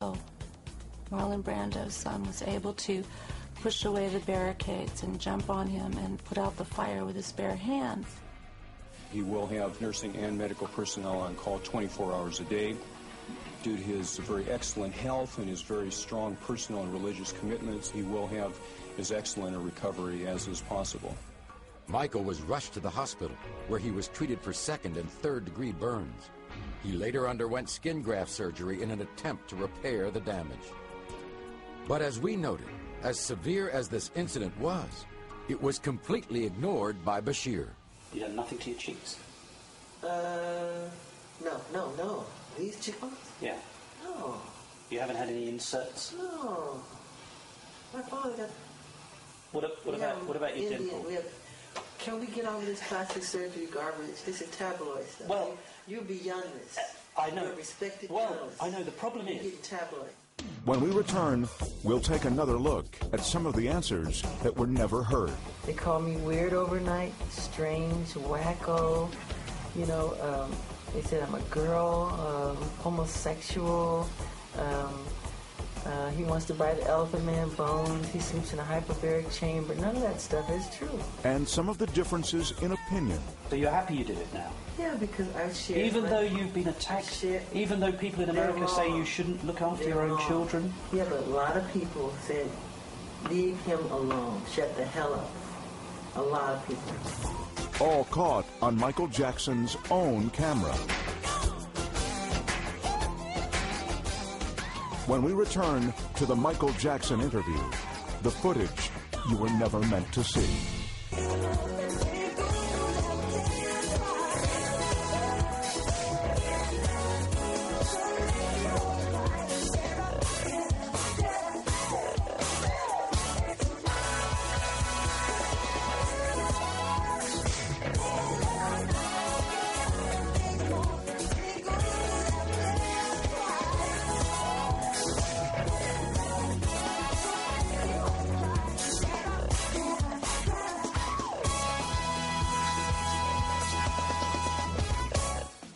So Marlon Brando's son was able to push away the barricades and jump on him and put out the fire with his bare hands. He will have nursing and medical personnel on call 24 hours a day. Due to his very excellent health and his very strong personal and religious commitments, he will have as excellent a recovery as is possible. Michael was rushed to the hospital, where he was treated for second and third-degree burns. He later underwent skin graft surgery in an attempt to repair the damage. But as we noted, as severe as this incident was, it was completely ignored by Bashir. You had nothing to your cheeks? No. These cheeks? Yeah. No. You haven't had any inserts? No. My father got... What about your dimple? Can we get over this plastic surgery garbage? This is tabloid stuff. Well... You're beyond this. I know. You're a respected Well, journalist. I know. The problem is... You're getting tabloid. When we return, we'll take another look at some of the answers that were never heard. They call me weird overnight, strange, wacko. They said I'm a girl, homosexual. He wants to buy the elephant man bones. He sleeps in a hyperbaric chamber. None of that stuff is true. And some of the differences in opinion. So you're happy you did it now? Yeah, because I share... Even though you've been attacked? Even though people in America say you shouldn't look after your own children? Yeah, but a lot of people said, leave him alone. Shut the hell up. A lot of people. All caught on Michael Jackson's own camera. When we return to the Michael Jackson interview, the footage you were never meant to see.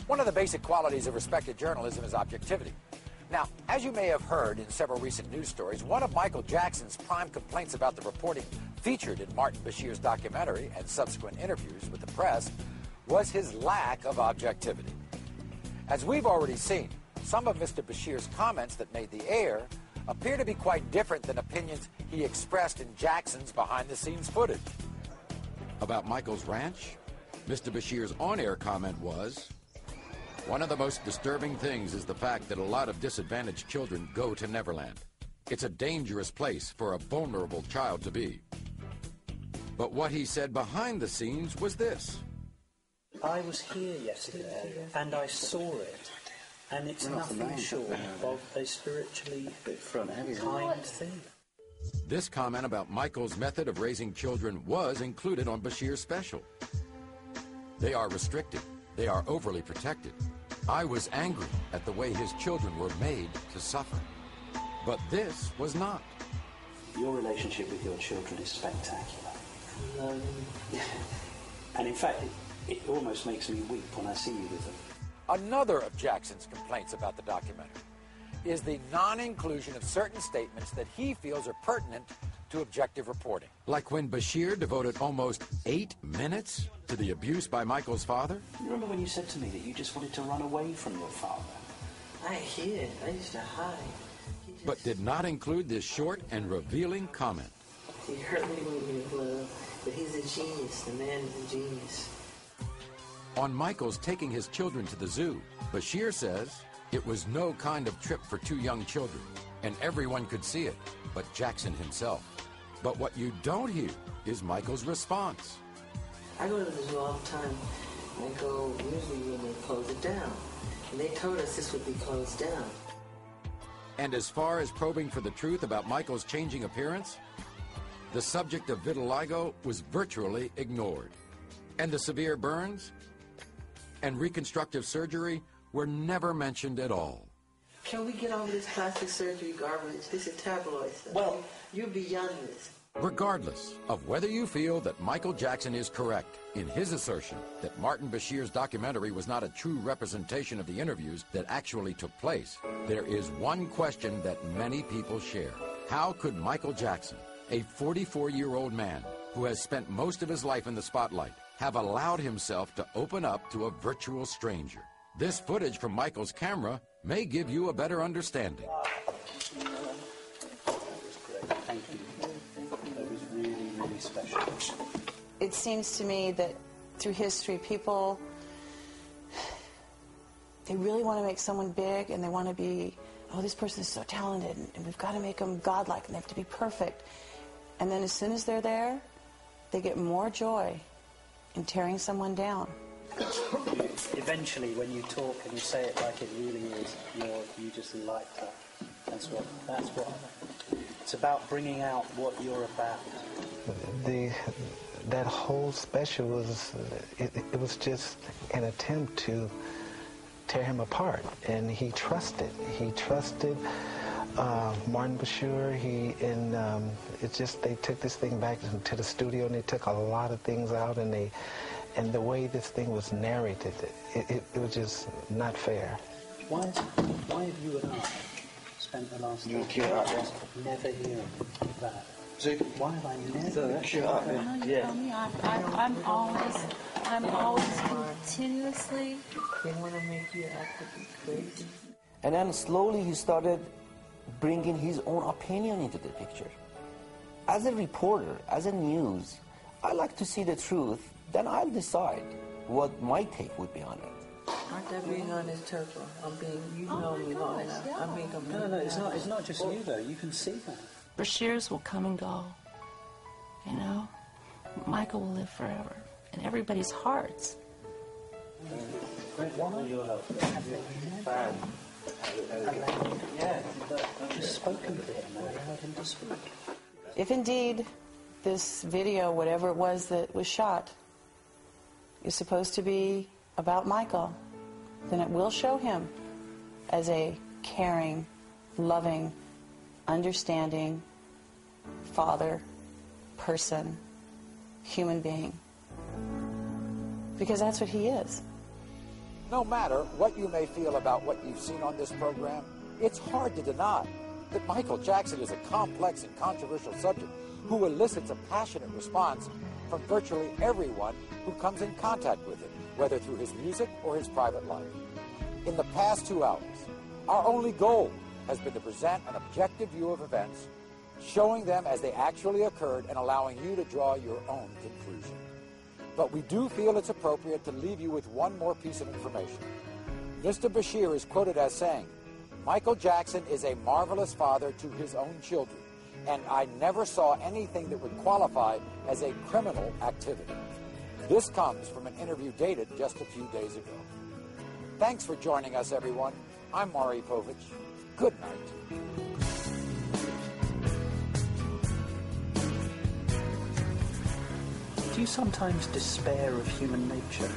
One of the basic qualities of respected journalism is objectivity. Now, as you may have heard in several recent news stories, one of Michael Jackson's prime complaints about the reporting featured in Martin Bashir's documentary and subsequent interviews with the press was his lack of objectivity. As we've already seen, some of Mr. Bashir's comments that made the air appear to be quite different than opinions he expressed in Jackson's behind-the-scenes footage. About Michael's ranch, Mr. Bashir's on-air comment was, "One of the most disturbing things is the fact that a lot of disadvantaged children go to Neverland. It's a dangerous place for a vulnerable child to be." But what he said behind the scenes was this. I was here yesterday and I saw it, and it's nothing short of a spiritually kind thing. This comment about Michael's method of raising children was included on Bashir's special. They are restricted. They are overly protected. I was angry at the way his children were made to suffer. But this was not. Your relationship with your children is spectacular. And in fact, it almost makes me weep when I see you with them. Another of Jackson's complaints about the documentary is the non-inclusion of certain statements that he feels are pertinent to objective reporting. Like when Bashir devoted almost 8 minutes to the abuse by Michael's father? You remember when you said to me that you just wanted to run away from your father? I hid. I used to hide. But did not include this short and revealing comment. He hurt me with his love, but he's a genius. The man is a genius. On Michael's taking his children to the zoo, Bashir says it was no kind of trip for 2 young children, and everyone could see it, but Jackson himself. But what you don't hear is Michael's response. I go to the zoo all the time. I go usually when they close it down. And they told us this would be closed down. And as far as probing for the truth about Michael's changing appearance, the subject of vitiligo was virtually ignored. And the severe burns and reconstructive surgery were never mentioned at all. Can we get over this plastic surgery garbage? This is tabloid stuff. Well, you're beyond this. Regardless of whether you feel that Michael Jackson is correct in his assertion that Martin Bashir's documentary was not a true representation of the interviews that actually took place, there is one question that many people share. How could Michael Jackson, a 44-year-old man who has spent most of his life in the spotlight, have allowed himself to open up to a virtual stranger? This footage from Michael's camera may give you a better understanding. Thank you. That was really, really special. It seems to me that through history, people, they really want to make someone big, and they want to be, oh, this person is so talented, and we've got to make them godlike, and they have to be perfect. And then as soon as they're there, they get more joy in tearing someone down. Eventually, when you talk and you say it like it really is, you just like that. That's what. It's about bringing out what you're about. That whole special was, it was just an attempt to tear him apart, and he trusted Martin Bashir. They took this thing back to the studio, and they took a lot of things out, and the way this thing was narrated, it was just not fair. Why have you and I spent the last year never hearing that? Why have I never? I'm always continuously. They want to make you act crazy. And then slowly he started bringing his own opinion into the picture. As a reporter, as a news, I like to see the truth, then I'll decide what my take would be on it. Aren't that being honest, Turtle? You know me long enough. I'm being completely No, it's not just you, though. You can see that. Bashirs will come and go, you know? Michael will live forever in everybody's hearts. If indeed this video, whatever it was that was shot, is supposed to be about Michael, then it will show him as a caring, loving, understanding father, person, human being. Because that's what he is. No matter what you may feel about what you've seen on this program, it's hard to deny that Michael Jackson is a complex and controversial subject who elicits a passionate response from virtually everyone who comes in contact with him, whether through his music or his private life. In the past 2 hours, our only goal has been to present an objective view of events, showing them as they actually occurred and allowing you to draw your own conclusion. But we do feel it's appropriate to leave you with one more piece of information. Mr. Bashir is quoted as saying, "Michael Jackson is a marvelous father to his own children, and I never saw anything that would qualify as a criminal activity." This comes from an interview dated just a few days ago. Thanks for joining us, everyone. I'm Maury Povich. Good night. Do you sometimes despair of human nature?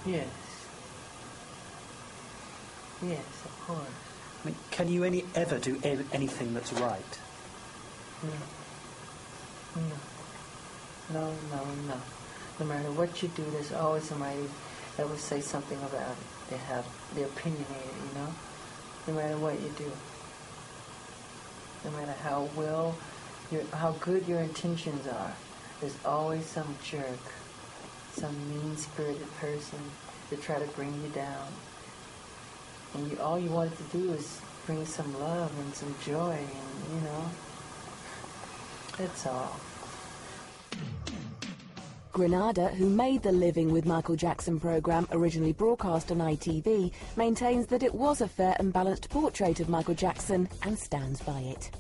Yes. Yes, of course. I mean, can you ever do anything that's right? No. No matter what you do, there's always somebody that will say something about it. They're opinionated, you know? No matter what you do. No matter how good your intentions are, there's always some jerk, some mean-spirited person to try to bring you down. And all you wanted to do is bring some love and some joy, and, you know, that's all. Granada, who made the Living with Michael Jackson program originally broadcast on ITV, maintains that it was a fair and balanced portrait of Michael Jackson and stands by it.